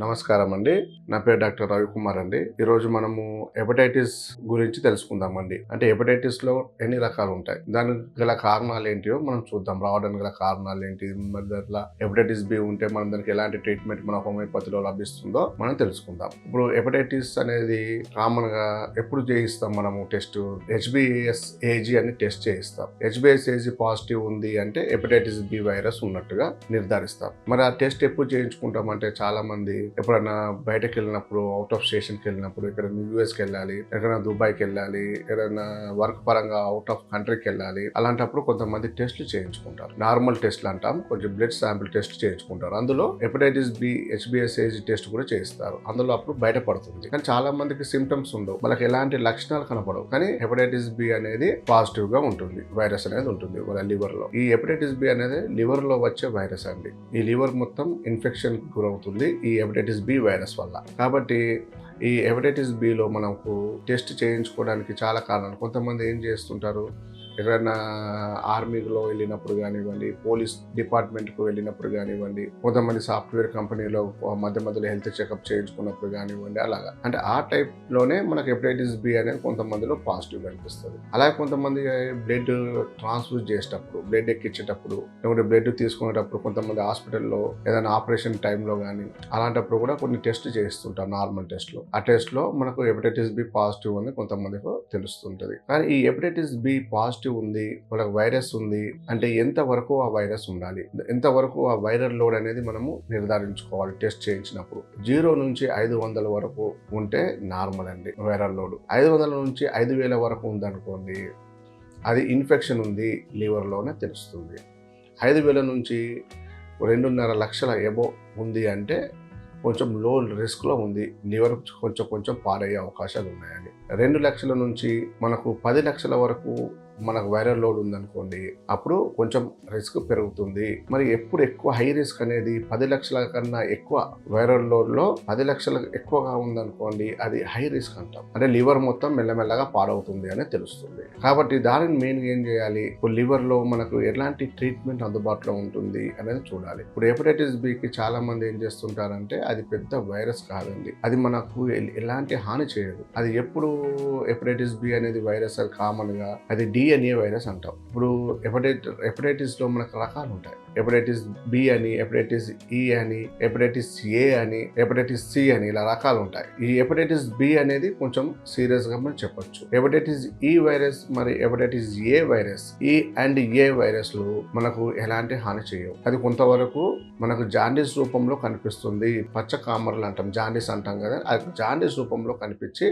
నమస్కారం అండి. నా పేరు డాక్టర్ రవికుమార్ అండి. ఈరోజు మనము హెపటైటిస్ గురించి తెలుసుకుందామండి. అంటే హెపటైటిస్ లో ఎన్ని రకాలు ఉంటాయి, దానికి గల కారణాలు ఏంటియో మనం చూద్దాం. రావడానికి గల కారణాలు ఏంటి, మరి దాంట్లో హెపటైటిస్ బి ఉంటే మనం దానికి ఎలాంటి ట్రీట్మెంట్ మన హోమియోపతిలో లభిస్తుందో మనం తెలుసుకుందాం. ఇప్పుడు హెపటైటిస్ అనేది కామన్ గా ఎప్పుడు చేయిస్తాం మనము టెస్ట్? HbSAg అని టెస్ట్ చేయిస్తాం. HbSAg పాజిటివ్ ఉంది అంటే హెపటైటిస్ బి వైరస్ ఉన్నట్టుగా నిర్ధారిస్తాం. మరి ఆ టెస్ట్ ఎప్పుడు చేయించుకుంటాం అంటే, చాలా మంది ఎప్పుడైనా బయటకు వెళ్ళినప్పుడు, అవుట్ ఆఫ్ స్టేషన్కి వెళ్ళినప్పుడు, ఇక్కడ యూఎస్కి వెళ్ళాలి, ఎక్కడైనా దుబాయ్కి వెళ్ళాలి, ఏదైనా వర్క్ పరంగా అవుట్ ఆఫ్ కంట్రీకి వెళ్ళాలి, అలాంటప్పుడు కొంతమంది టెస్ట్లు చేయించుకుంటారు. నార్మల్ టెస్ట్లు అంటాం, కొంచెం బ్లడ్ శాంపిల్ టెస్ట్ చేయించుకుంటారు. అందులో హెపటైటిస్ బి HbSAg టెస్ట్ కూడా చేయిస్తారు. అందులో అప్పుడు బయటపడుతుంది. కానీ చాలా మందికి సిమ్టమ్స్ ఉండవు, వాళ్ళకి ఎలాంటి లక్షణాలు కనపడవు. కానీ హెపటైటిస్ బి అనేది పాజిటివ్ గా ఉంటుంది, వైరస్ అనేది ఉంటుంది వాళ్ళ లివర్ లో. ఈ హెపటైటిస్ బి అనేది లివర్ లో వచ్చే వైరస్ అండి. ఈ లివర్ మొత్తం ఇన్ఫెక్షన్ గురవుతుంది ఈ హెపటైటిస్ బి వైరస్ వల్ల. కాబట్టి ఈ హెపటైటిస్ బిలో మనకు టెస్ట్ చేయించుకోవడానికి చాలా కారణాలు. కొంతమంది ఏం చేస్తుంటారు, ఎక్కడైనా ఆర్మీలో వెళ్ళినప్పుడు కానివ్వండి, పోలీస్ డిపార్ట్మెంట్కు వెళ్ళినప్పుడు కానివ్వండి, కొంతమంది సాఫ్ట్వేర్ కంపెనీలో మధ్యలో హెల్త్ చెకప్ చేయించుకున్నప్పుడు కానివ్వండి, అలాగా అంటే ఆ టైప్లోనే మనకు హెపటైటిస్ బి అనేది కొంతమందిలో పాజిటివ్ కనిపిస్తుంది. అలాగే కొంతమంది బ్లడ్ ట్రాన్స్ఫ్యూజ్ చేసేటప్పుడు, బ్లడ్ ఎక్కించేటప్పుడు, లేకుంటే బ్లడ్ తీసుకునేటప్పుడు, కొంతమంది హాస్పిటల్లో ఏదైనా ఆపరేషన్ టైంలో కానీ అలాంటప్పుడు కూడా కొన్ని టెస్ట్ చేస్తుంటారు. నార్మల్ టెస్ట్లో, ఆ టెస్ట్లో మనకు హెపటైటిస్ బి పాజిటివ్ అని కొంతమందికి తెలుస్తుంటుంది. కానీ ఈ హెపటైటిస్ బి పాజిటివ్ ఉంది, వాళ్ళకి వైరస్ ఉంది అంటే ఎంత వరకు ఆ వైరస్ ఉండాలి, ఎంతవరకు ఆ వైరల్ లోడ్ అనేది మనము నిర్ధారించుకోవాలి టెస్ట్ చేయించినప్పుడు. 0 నుంచి 500 వరకు ఉంటే నార్మల్ అండి వైరల్ లోడ్. 500 నుంచి 5000 వరకు ఉందనుకోండి, అది ఇన్ఫెక్షన్ ఉంది లివర్లోనే తెలుస్తుంది. 5000 నుంచి 2.5 లక్షల ఎబో ఉంది అంటే కొంచెం లో రిస్క్లో ఉంది, లివర్ కొంచెం పాడయ్యే అవకాశాలు ఉన్నాయండి. 2 లక్షల నుంచి మనకు 10 లక్షల వరకు మనకు వైరల్ లోడ్ ఉందనుకోండి, అప్పుడు కొంచెం రిస్క్ పెరుగుతుంది. మరి ఎప్పుడు ఎక్కువ హై రిస్క్ అనేది 10 లక్షల కన్నా ఎక్కువ వైరల్ లోడ్లో 10 లక్షల ఎక్కువగా ఉందనుకోండి, అది హై రిస్క్ అంటాం. అంటే లివర్ మొత్తం మెల్లమెల్లగా పాడవుతుంది అని తెలుస్తుంది. కాబట్టి దానిని మెయిన్గా ఏం చేయాలి, ఇప్పుడు లివర్లో మనకు ఎలాంటి ట్రీట్మెంట్ అందుబాటులో ఉంటుంది అనేది చూడాలి. ఇప్పుడు హెపటైటిస్ బికి చాలా మంది ఏం చేస్తుంటారంటే, అది పెద్ద వైరస్ కాదండి, అది మనకు ఎలాంటి హాని చేయదు. అది ఎప్పుడు హెపటైటిస్ బి అనేది వైరస్ అది కామన్గా అది DNA వైరస్ అంటాం. ఇప్పుడు హెపటైటిస్ లో మనకు రకాలు ఉంటాయి. హెపటైటిస్ బి అని, హెపటైటిస్ E అని, హెపటైటిస్ A అని, హెపటైటిస్ C అని, ఇలా రకాలు ఉంటాయి. ఈ హెపటైటిస్ బి అనేది కొంచెం సీరియస్ గా మనం చెప్పొచ్చు. హెపటైటిస్ E వైరస్ మరి hepatitis A virus, E and A వైరస్లు మనకు ఎలాంటి హాని చేయవు. అది కొంతవరకు మనకు జాండీస్ రూపంలో కనిపిస్తుంది. పచ్చ కామర్లు అంటాం, జాండీస్ అంటాం కదా, అది జాండీస్ రూపంలో కనిపించి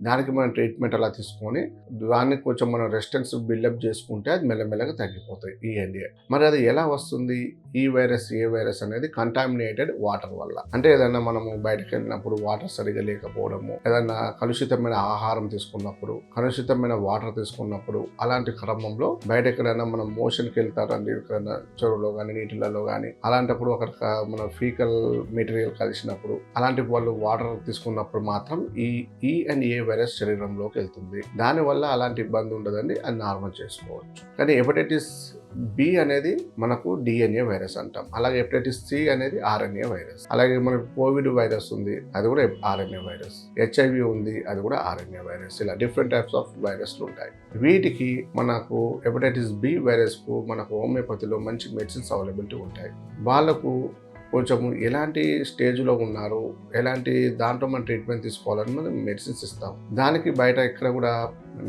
దానికి మనం ట్రీట్మెంట్ అలా తీసుకొని దాన్ని కొంచెం మనం రెసిస్టెన్స్ బిల్డప్ చేసుకుంటే అది మెల్లమెల్లగా తగ్గిపోతాయి ఈ ఎన్డీఏ. మరి అది ఎలా వస్తుంది? ఈ వైరస్ ఏ వైరస్ అనేది కంటామినేటెడ్ వాటర్ వల్ల. అంటే ఏదైనా మనము బయటకు వెళ్ళినప్పుడు వాటర్ సరిగా లేకపోవడము, ఏదైనా కలుషితమైన ఆహారం తీసుకున్నప్పుడు, కలుషితమైన వాటర్ తీసుకున్నప్పుడు, అలాంటి క్రమంలో బయట ఎక్కడైనా మనం మోషన్కి వెళ్తారండి, ఎక్కడైనా చెరువులో కానీ నీటిలలో కానీ, అలాంటప్పుడు అక్కడ మన ఫీకల్ మెటీరియల్ కలిసినప్పుడు, అలాంటి వాళ్ళు వాటర్ తీసుకున్నప్పుడు మాత్రం ఈ అండ్ ఏ వైరస్ శరీరంలోకి వెళ్తుంది. దానివల్ల అలాంటి ఇబ్బంది ఉండదండి, అది నార్మల్ చేసుకోవచ్చు. కానీ హెపటైటిస్ బి అనేది మనకు DNA వైరస్ అంటాం. అలాగే హెపటైటిస్ C అనేది RNA వైరస్. అలాగే మనకు కోవిడ్ వైరస్ ఉంది, అది కూడా RNA వైరస్. HIV ఉంది, అది కూడా RNA వైరస్. ఇలా డిఫరెంట్ టైప్స్ ఆఫ్ వైరస్లు ఉంటాయి. వీటికి మనకు హెపటైటిస్ బి వైరస్ కు మనకు హోమియోపతిలో మంచి మెడిసిన్స్ అవైలబిలిటీ ఉంటాయి. వాళ్ళకు కొంచెం ఎలాంటి స్టేజ్లో ఉన్నారు, ఎలాంటి దాంట్లో మనం ట్రీట్మెంట్ తీసుకోవాలని మనం మెడిసిన్స్ ఇస్తాం. దానికి బయట ఎక్కడ కూడా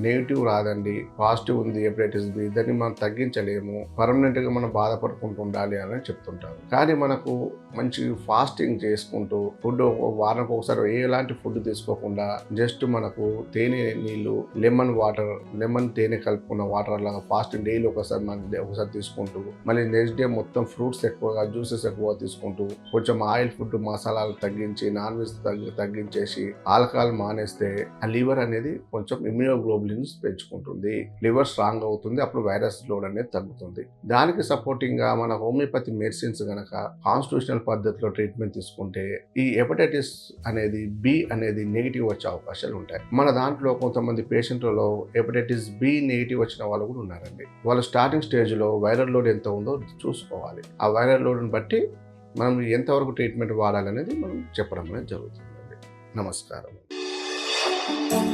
నెగిటివ్ రాదండి, పాజిటివ్ ఉంది హెపటైటిస్ బి, దాన్ని మనం తగ్గించలేము, పర్మనెంట్గా మనం బాధపడుకుంటూ ఉండాలి అని చెప్తుంటారు. కానీ మనకు మంచి ఫాస్టింగ్ చేసుకుంటూ, ఫుడ్ వారానికి ఒకసారి ఎలాంటి ఫుడ్ తీసుకోకుండా జస్ట్ మనకు తేనె నీళ్ళు, లెమన్ వాటర్, లెమన్ తేనె కలుపుకున్న వాటర్ అలాగా ఫాస్టింగ్ డైలీ ఒకసారి తీసుకుంటూ, మళ్ళీ నెక్స్ట్ డే మొత్తం ఫ్రూట్స్ ఎక్కువగా, జ్యూసెస్ ఎక్కువ తీసుకుంటూ, కొంచెం ఆయిల్ ఫుడ్ మసాలాలు తగ్గించి, నాన్ వెజ్ తగ్గించేసి, ఆల్కహాల్ మానేస్తే ఆ లివర్ అనేది కొంచెం ఇమ్యూనోగ్లోబులిన్స్ పెంచుకుంటుంది, లివర్ స్ట్రాంగ్ అవుతుంది, అప్పుడు వైరస్ లోడ్ అనేది తగ్గుతుంది. దానికి సపోర్టింగ్ గా మన హోమియోపతి మెడిసిన్స్ గనక కాన్స్టిట్యూషనల్ పద్ధతిలో ట్రీట్మెంట్ తీసుకుంటే ఈ హెపటైటిస్ అనేది బి అనేది నెగిటివ్ వచ్చే అవకాశాలు ఉంటాయి. మన దాంట్లో కొంతమంది పేషెంట్లలో హెపటైటిస్ బి నెగిటివ్ వచ్చిన వాళ్ళు కూడా ఉన్నారండి. వాళ్ళు స్టార్టింగ్ స్టేజ్ లో వైరల్ లోడ్ ఎంత ఉందో చూసుకోవాలి. ఆ వైరల్ లోడ్ని బట్టి మనం ఎంతవరకు ట్రీట్మెంట్ వాడాలనేది మనం చెప్పడం అనేది జరుగుతుందండి. నమస్కారం.